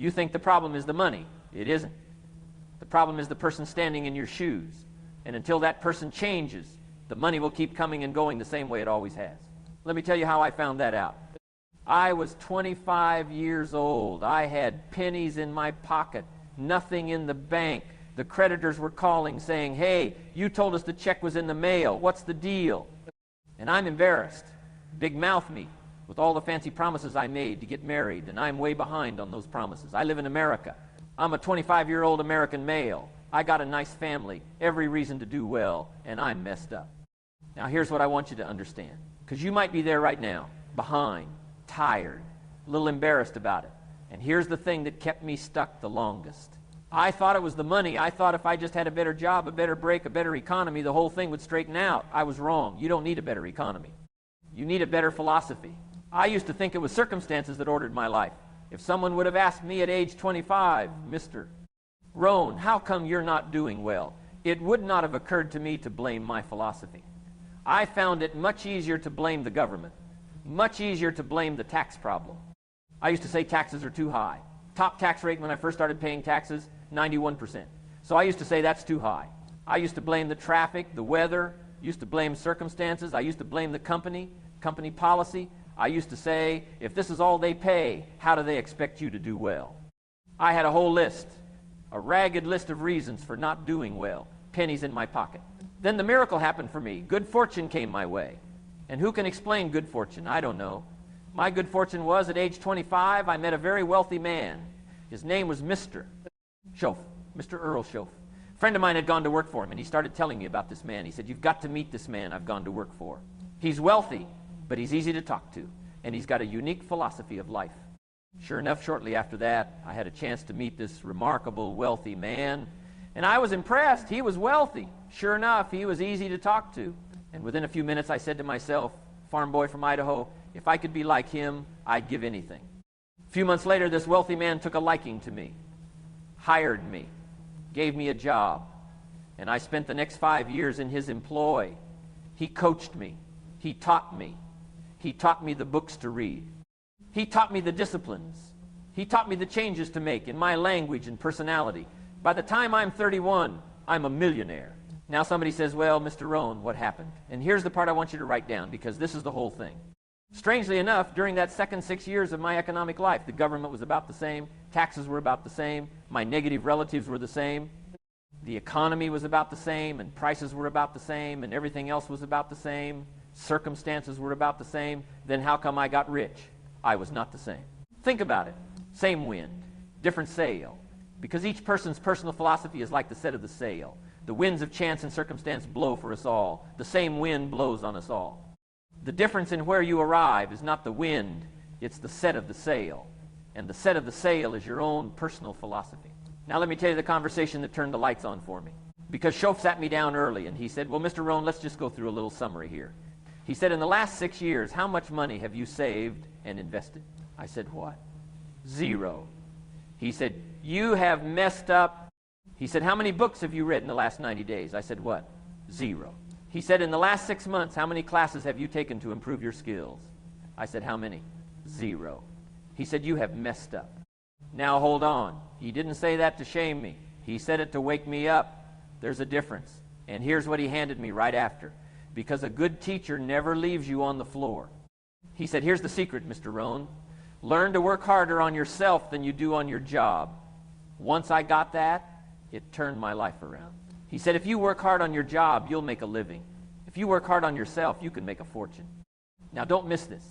You think the problem is the money. It isn't. The problem is the person standing in your shoes. And until that person changes, the money will keep coming and going the same way it always has. Let me tell you how I found that out. I was 25 years old. I had pennies in my pocket, nothing in the bank. The creditors were calling saying, hey, you told us the check was in the mail. What's the deal? And I'm embarrassed. Big mouth me with all the fancy promises I made to get married, and I'm way behind on those promises. I live in America. I'm a 25-year-old American male. I got a nice family, every reason to do well, and I'm messed up. Now here's what I want you to understand, because you might be there right now, behind, tired, a little embarrassed about it. And here's the thing that kept me stuck the longest. I thought it was the money. I thought if I just had a better job, a better break, a better economy, the whole thing would straighten out. I was wrong. You don't need a better economy. You need a better philosophy. I used to think it was circumstances that ordered my life. If someone would have asked me at age 25, Mr. Rohn, how come you're not doing well? It would not have occurred to me to blame my philosophy. I found it much easier to blame the government, much easier to blame the tax problem. I used to say taxes are too high. Top tax rate when I first started paying taxes, 91%. So I used to say that's too high. I used to blame the traffic, the weather, used to blame circumstances. I used to blame the company policy. I used to say, if this is all they pay, how do they expect you to do well? I had a whole list, a ragged list of reasons for not doing well, pennies in my pocket. Then the miracle happened for me. Good fortune came my way. And who can explain good fortune? I don't know. My good fortune was at age 25, I met a very wealthy man. His name was Mr. Schoaf, Mr. Earl Schoaf. A friend of mine had gone to work for him, and he started telling me about this man. He said, you've got to meet this man I've gone to work for. He's wealthy, but he's easy to talk to, and he's got a unique philosophy of life. Sure enough, shortly after that, I had a chance to meet this remarkable, wealthy man, and I was impressed. He was wealthy. Sure enough, he was easy to talk to. And within a few minutes, I said to myself, farm boy from Idaho, if I could be like him, I'd give anything. A few months later, this wealthy man took a liking to me, hired me, gave me a job, and I spent the next 5 years in his employ. He coached me. He taught me. He taught me the books to read. He taught me the disciplines. He taught me the changes to make in my language and personality. By the time I'm 31, I'm a millionaire. Now somebody says, well, Mr. Rohn, what happened? And here's the part I want you to write down, because this is the whole thing. Strangely enough, during that second 6 years of my economic life, the government was about the same, taxes were about the same, my negative relatives were the same, the economy was about the same, and prices were about the same, and everything else was about the same, circumstances were about the same. Then how come I got rich? I was not the same. Think about it. Same wind, different sail. Because each person's personal philosophy is like the set of the sail. The winds of chance and circumstance blow for us all. The same wind blows on us all. The difference in where you arrive is not the wind, it's the set of the sail. And the set of the sail is your own personal philosophy. Now let me tell you the conversation that turned the lights on for me. Because Schoaf sat me down early and he said, well, Mr. Rohn, let's just go through a little summary here. He said, in the last 6 years, how much money have you saved and invested? I said, what? 0. He said, you have messed up. He said, how many books have you read in the last 90 days? I said, what? 0. He said, in the last 6 months, how many classes have you taken to improve your skills? I said, how many? 0. He said, you have messed up. Now hold on. He didn't say that to shame me. He said it to wake me up. There's a difference. And here's what he handed me right after. Because a good teacher never leaves you on the floor. He said, here's the secret, Mr. Rohn. Learn to work harder on yourself than you do on your job. Once I got that, it turned my life around. He said, if you work hard on your job, you'll make a living. If you work hard on yourself, you can make a fortune. Now don't miss this.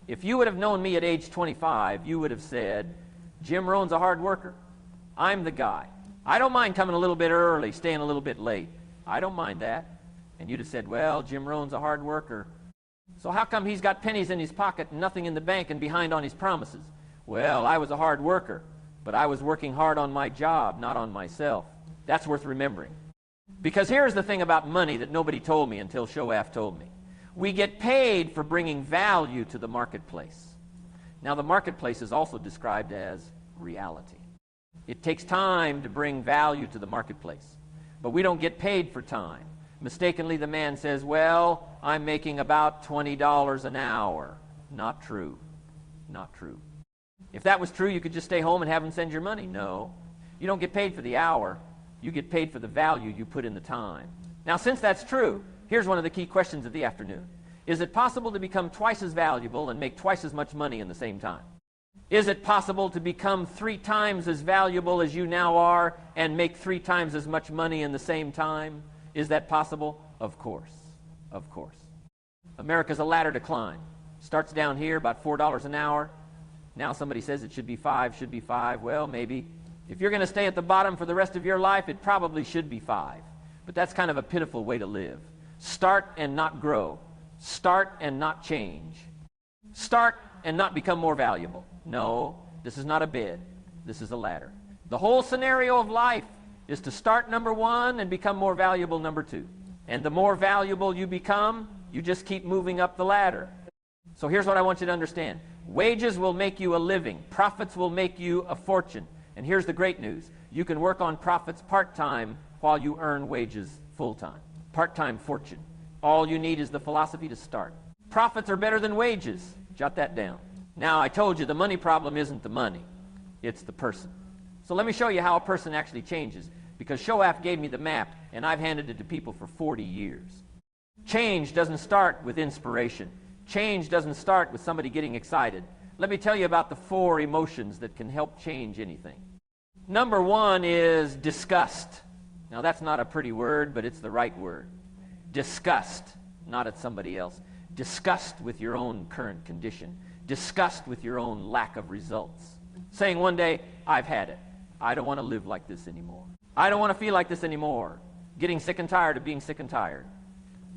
If you would have known me at age 25, you would have said, Jim Rohn's a hard worker. I'm the guy. I don't mind coming a little bit early, staying a little bit late. I don't mind that. And you'd have said, well, Jim Rohn's a hard worker. So how come he's got pennies in his pocket and nothing in the bank and behind on his promises? Well, I was a hard worker, but I was working hard on my job, not on myself. That's worth remembering. Because here's the thing about money that nobody told me until Schoaf told me. We get paid for bringing value to the marketplace. Now, the marketplace is also described as reality. It takes time to bring value to the marketplace, but we don't get paid for time. Mistakenly, the man says, well, I'm making about $20 an hour. Not true. Not true. If that was true, you could just stay home and have them send your money. No. You don't get paid for the hour. You get paid for the value you put in the time. Now, since that's true, here's one of the key questions of the afternoon. Is it possible to become twice as valuable and make twice as much money in the same time? Is it possible to become 3 times as valuable as you now are and make 3 times as much money in the same time? Is that possible? Of course. Of course. America's a ladder to climb. Starts down here, about $4 an hour. Now somebody says it should be 5, should be 5. Well, maybe. If you're going to stay at the bottom for the rest of your life, it probably should be 5. But that's kind of a pitiful way to live. Start and not grow. Start and not change. Start and not become more valuable. No, this is not a bed. This is a ladder. The whole scenario of life is to start number 1 and become more valuable number 2. And the more valuable you become, you just keep moving up the ladder. So here's what I want you to understand. Wages will make you a living. Profits will make you a fortune. And here's the great news. You can work on profits part-time while you earn wages full-time. Part-time fortune. All you need is the philosophy to start. Profits are better than wages. Jot that down. Now, I told you the money problem isn't the money. It's the person. So let me show you how a person actually changes. Because Shoaf gave me the map, and I've handed it to people for 40 years. Change doesn't start with inspiration. Change doesn't start with somebody getting excited. Let me tell you about the 4 emotions that can help change anything. Number 1 is disgust. Now, that's not a pretty word, but it's the right word. Disgust, not at somebody else. Disgust with your own current condition. Disgust with your own lack of results. Saying one day, I've had it. I don't want to live like this anymore. I don't want to feel like this anymore. Getting sick and tired of being sick and tired.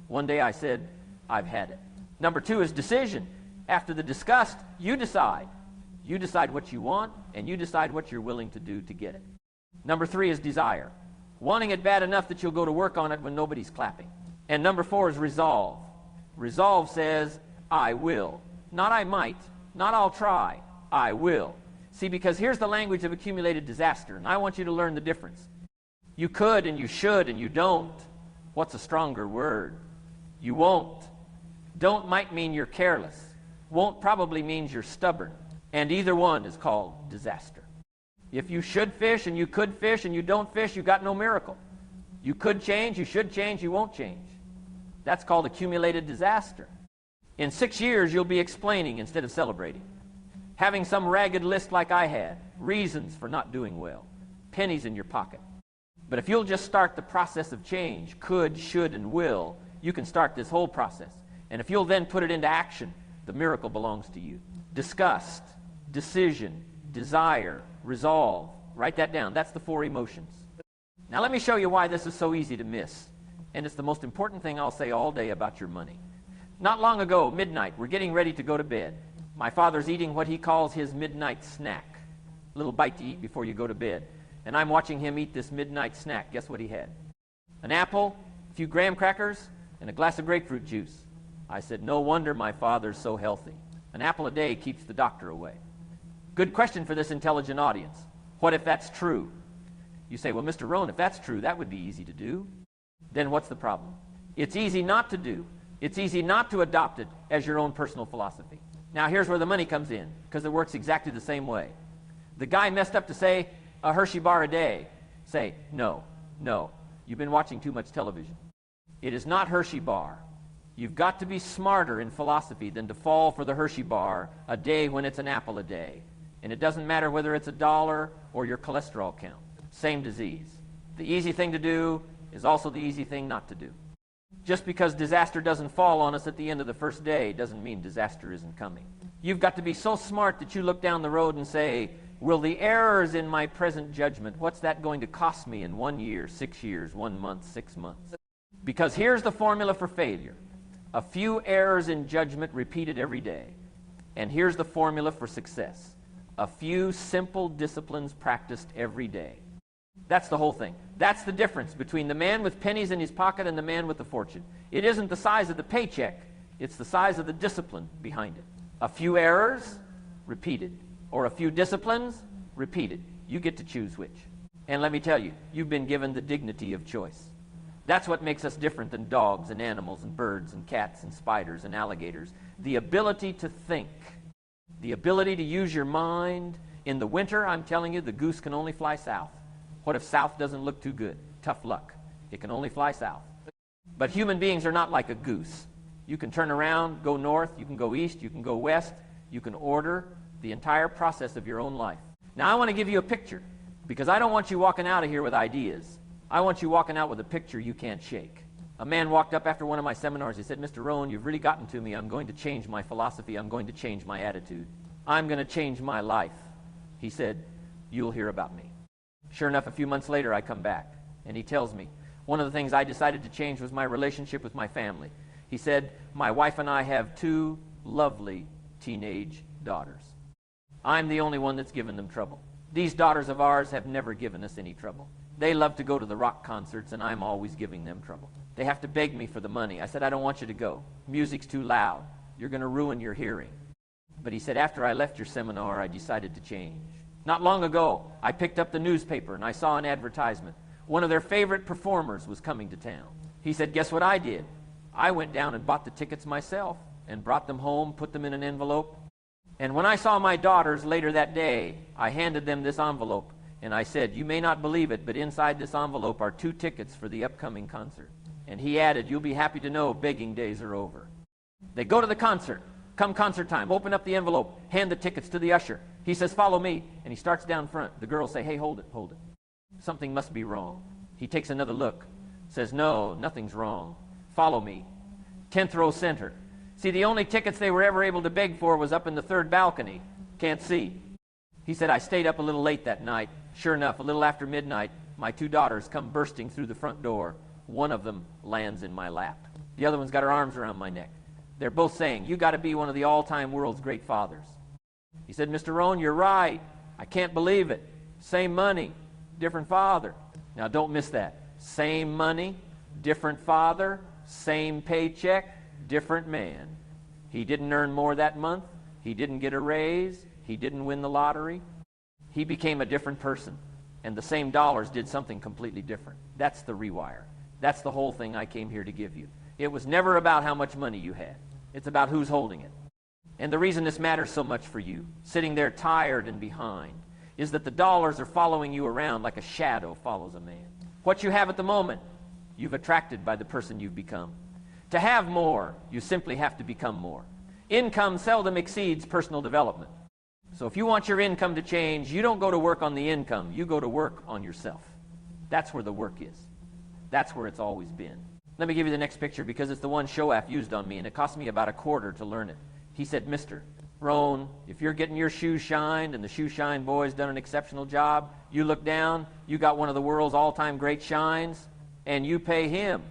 One day I said, I've had it. Number 2 is decision. After the disgust, you decide. You decide what you want, and you decide what you're willing to do to get it. Number 3 is desire. Wanting it bad enough that you'll go to work on it when nobody's clapping. And number 4 is resolve. Resolve says, I will. Not I might. Not I'll try. I will. See, because here's the language of accumulated disaster, and I want you to learn the difference. You could and you should and you don't. What's a stronger word? You won't. Don't might mean you're careless. Won't probably means you're stubborn. And either one is called disaster. If you should fish and you could fish and you don't fish, you got no miracle. You could change, you should change, you won't change. That's called accumulated disaster. In 6 years, you'll be explaining instead of celebrating. Having some ragged list like I had, reasons for not doing well, pennies in your pocket. But if you'll just start the process of change, could, should, and will, you can start this whole process. And if you'll then put it into action, the miracle belongs to you. Disgust, decision, desire, resolve. Write that down. That's the 4 emotions. Now let me show you why this is so easy to miss. And it's the most important thing I'll say all day about your money. Not long ago, midnight, we're getting ready to go to bed. My father's eating what he calls his midnight snack. A little bite to eat before you go to bed. And I'm watching him eat this midnight snack. Guess what he had? An apple, a few graham crackers, and a glass of grapefruit juice. I said, no wonder my father's so healthy. An apple a day keeps the doctor away. Good question for this intelligent audience. What if that's true? You say, well, Mr. Rohn, if that's true, that would be easy to do. Then what's the problem? It's easy not to do. It's easy not to adopt it as your own personal philosophy. Now, here's where the money comes in, because it works exactly the same way. The guy messed up to say a Hershey bar a day. Say, no, no. You've been watching too much television. It is not Hershey bar. You've got to be smarter in philosophy than to fall for the Hershey bar a day when it's an apple a day. And it doesn't matter whether it's $1 or your cholesterol count. Same disease. The easy thing to do is also the easy thing not to do. Just because disaster doesn't fall on us at the end of the first day doesn't mean disaster isn't coming. You've got to be so smart that you look down the road and say, will the errors in my present judgment, what's that going to cost me in 1 year, 6 years, 1 month, 6 months? Because here's the formula for failure. A few errors in judgment repeated every day. And here's the formula for success. A few simple disciplines practiced every day. That's the whole thing. That's the difference between the man with pennies in his pocket and the man with the fortune. It isn't the size of the paycheck. It's the size of the discipline behind it. A few errors, repeated. Or a few disciplines, repeated. You get to choose which. And let me tell you, you've been given the dignity of choice. That's what makes us different than dogs and animals and birds and cats and spiders and alligators. The ability to think. The ability to use your mind. In the winter, I'm telling you, the goose can only fly south. What if south doesn't look too good? Tough luck. It can only fly south. But human beings are not like a goose. You can turn around, go north, you can go east, you can go west, you can order the entire process of your own life. Now I want to give you a picture, because I don't want you walking out of here with ideas. I want you walking out with a picture you can't shake. A man walked up after one of my seminars. He said, Mr. Rohn, you've really gotten to me. I'm going to change my philosophy. I'm going to change my attitude. I'm going to change my life. He said, you'll hear about me. Sure enough, a few months later, I come back, and he tells me, one of the things I decided to change was my relationship with my family. He said, my wife and I have 2 lovely teenage daughters. I'm the only one that's given them trouble. These daughters of ours have never given us any trouble. They love to go to the rock concerts, and I'm always giving them trouble. They have to beg me for the money. I said, I don't want you to go. Music's too loud. You're going to ruin your hearing. But he said, after I left your seminar, I decided to change. Not long ago, I picked up the newspaper, and I saw an advertisement. One of their favorite performers was coming to town. He said, guess what I did? I went down and bought the tickets myself and brought them home, put them in an envelope. And when I saw my daughters later that day, I handed them this envelope, and I said, you may not believe it, but inside this envelope are 2 tickets for the upcoming concert. And he added, you'll be happy to know begging days are over. They go to the concert. Come concert time, open up the envelope, hand the tickets to the usher. He says, follow me, and he starts down front. The girls say, hey, hold it, hold it. Something must be wrong. He takes another look, says, no, nothing's wrong. Follow me. 10th row center. See, the only tickets they were ever able to beg for was up in the 3rd balcony. Can't see. He said, I stayed up a little late that night. Sure enough, a little after midnight, my 2 daughters come bursting through the front door. One of them lands in my lap. The other one's got her arms around my neck. They're both saying, you got to be one of the all-time world's great fathers. He said, Mr. Rohn, you're right. I can't believe it. Same money, different father. Now, don't miss that. Same money, different father, same paycheck, different man. He didn't earn more that month. He didn't get a raise. He didn't win the lottery. He became a different person. And the same dollars did something completely different. That's the rewire. That's the whole thing I came here to give you. It was never about how much money you had. It's about who's holding it. And the reason this matters so much for you, sitting there tired and behind, is that the dollars are following you around like a shadow follows a man. What you have at the moment, you've attracted by the person you've become. To have more, you simply have to become more. Income seldom exceeds personal development. So if you want your income to change, you don't go to work on the income. You go to work on yourself. That's where the work is. That's where it's always been. Let me give you the next picture because it's the one Shoaf used on me, and it cost me about $1/4 to learn it. He said, Mr. Rohn, if you're getting your shoes shined and the shoe shine boy's done an exceptional job, you look down, you got one of the world's all-time great shines, and you pay him.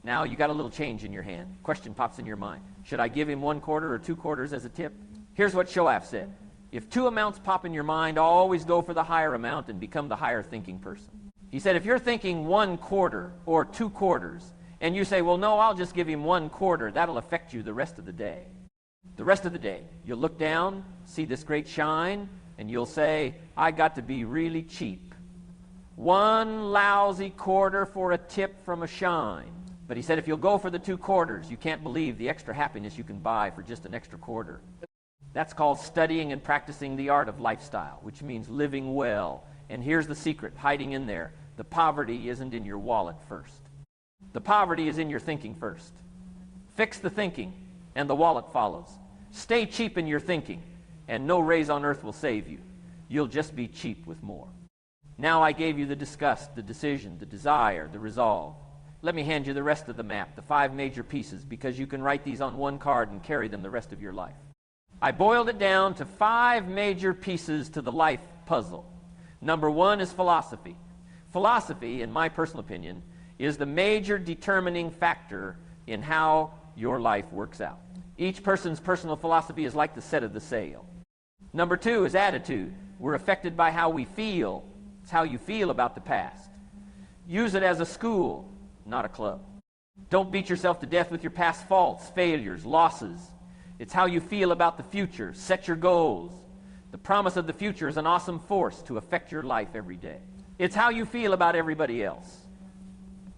Now you got a little change in your hand. Question pops in your mind. Should I give him 1/4 or 2/4 as a tip? Here's what Shoaf said. If 2 amounts pop in your mind, always go for the higher amount and become the higher thinking person. He said, if you're thinking 1/4 or 2/4, and you say, well, no, I'll just give him 1/4, that'll affect you the rest of the day. The rest of the day, you'll look down, see this great shine, and you'll say, I got to be really cheap. 1 lousy quarter for a tip from a shine. But he said, if you'll go for the 2/4, you can't believe the extra happiness you can buy for just an extra quarter. That's called studying and practicing the art of lifestyle, which means living well. And here's the secret hiding in there. The poverty isn't in your wallet first. The poverty is in your thinking first. Fix the thinking, and the wallet follows. Stay cheap in your thinking, and no raise on earth will save you. You'll just be cheap with more. Now I gave you the disgust, the decision, the desire, the resolve. Let me hand you the rest of the map, the 5 major pieces, because you can write these on one card and carry them the rest of your life. I boiled it down to 5 major pieces to the life puzzle. Number 1 is philosophy. Philosophy, in my personal opinion, is the major determining factor in how your life works out. Each person's personal philosophy is like the set of the sail. Number 2 is attitude. We're affected by how we feel. It's how you feel about the past. Use it as a school, not a club. Don't beat yourself to death with your past faults, failures, losses. It's how you feel about the future. Set your goals. The promise of the future is an awesome force to affect your life every day. It's how you feel about everybody else.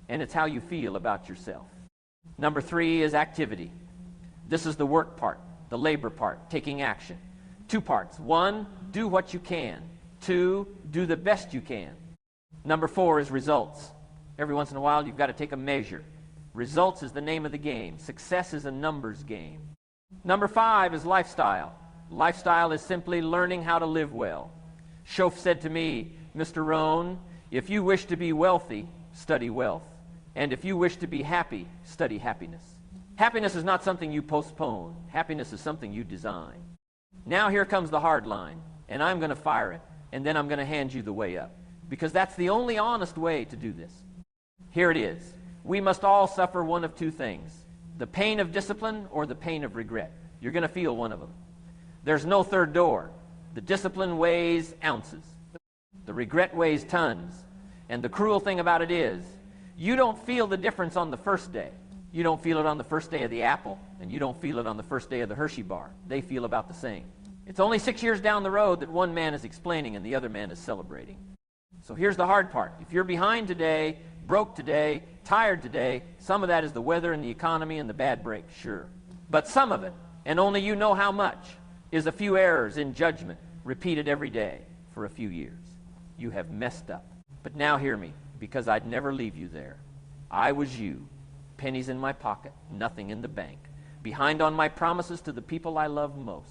And it's how you feel about yourself. Number 3 is activity. This is the work part, the labor part, taking action. Two parts. One, do what you can. Two, do the best you can. Number four is results. Every once in a while, you've got to take a measure. Results is the name of the game. Success is a numbers game. Number five is lifestyle. Lifestyle is simply learning how to live well. Schoaf said to me, Mr. Rohn, if you wish to be wealthy, study wealth. And if you wish to be happy, study happiness. Happiness is not something you postpone. Happiness is something you design. Now here comes the hard line, and I'm going to fire it, and then I'm going to hand you the way up, because that's the only honest way to do this. Here it is. We must all suffer one of two things, the pain of discipline or the pain of regret. You're going to feel one of them. There's no third door. The discipline weighs ounces. The regret weighs tons. And the cruel thing about it is, you don't feel the difference on the first day. You don't feel it on the first day of the apple, and you don't feel it on the first day of the Hershey bar. They feel about the same. It's only 6 years down the road that one man is explaining and the other man is celebrating. So here's the hard part. If you're behind today, broke today, tired today, some of that is the weather and the economy and the bad break, sure. But some of it, and only you know how much, is a few errors in judgment repeated every day for a few years. You have messed up. But now hear me, because I'd never leave you there. I was you, pennies in my pocket, nothing in the bank, behind on my promises to the people I love most.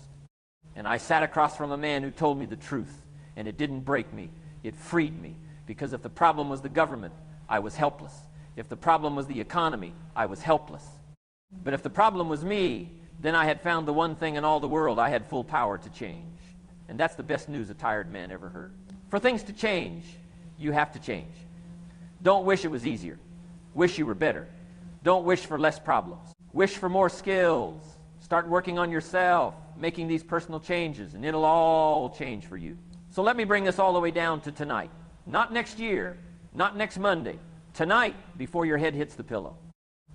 And I sat across from a man who told me the truth, and it didn't break me. It freed me, because if the problem was the government, I was helpless. If the problem was the economy, I was helpless. But if the problem was me, then I had found the one thing in all the world I had full power to change. And that's the best news a tired man ever heard. For things to change, you have to change. Don't wish it was easier. Wish you were better. Don't wish for less problems. Wish for more skills. Start working on yourself, making these personal changes, and it'll all change for you. So let me bring this all the way down to tonight. Not next year, not next Monday. Tonight, before your head hits the pillow.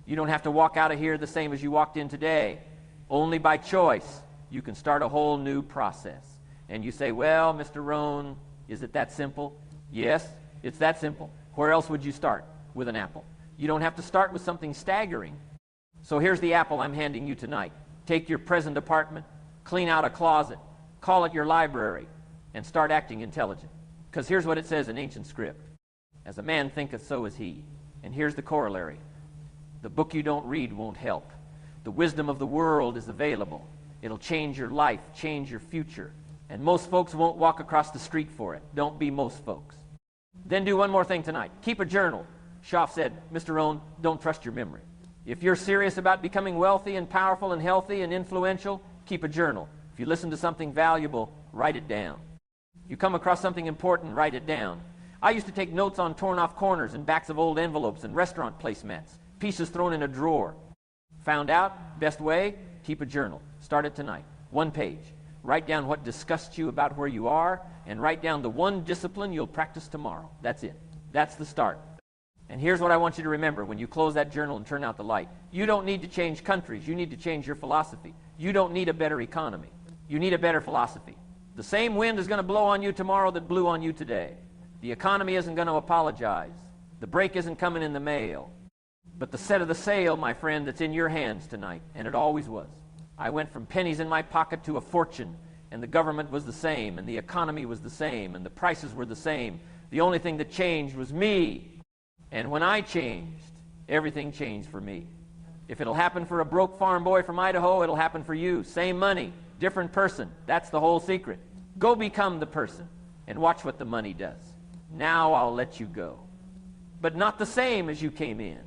You don't have to walk out of here the same as you walked in today. Only by choice, you can start a whole new process. And you say, well, Mr. Rohn, is it that simple? Yes, it's that simple. Where else would you start? With an apple. You don't have to start with something staggering. So here's the apple I'm handing you tonight. Take your present apartment, clean out a closet, call it your library, and start acting intelligent. Because here's what it says in ancient script. As a man thinketh, so is he. And here's the corollary. The book you don't read won't help. The wisdom of the world is available. It'll change your life, change your future. And most folks won't walk across the street for it. Don't be most folks. Then do one more thing tonight. Keep a journal. Schoaf said, Mr. Rohn, don't trust your memory. If you're serious about becoming wealthy and powerful and healthy and influential, keep a journal. If you listen to something valuable, write it down. You come across something important, write it down. I used to take notes on torn off corners and backs of old envelopes and restaurant placemats, pieces thrown in a drawer. Found out, best way, keep a journal. Start it tonight. 1 page. Write down what disgusts you about where you are, and write down the one discipline you'll practice tomorrow. That's it. That's the start. And here's what I want you to remember when you close that journal and turn out the light. You don't need to change countries. You need to change your philosophy. You don't need a better economy. You need a better philosophy. The same wind is going to blow on you tomorrow that blew on you today. The economy isn't going to apologize. The break isn't coming in the mail. But the set of the sail, my friend, that's in your hands tonight, and it always was. I went from pennies in my pocket to a fortune, and the government was the same, and the economy was the same, and the prices were the same. The only thing that changed was me. And when I changed, everything changed for me. If it'll happen for a broke farm boy from Idaho, it'll happen for you. Same money, different person. That's the whole secret. Go become the person, and watch what the money does. Now I'll let you go. But not the same as you came in.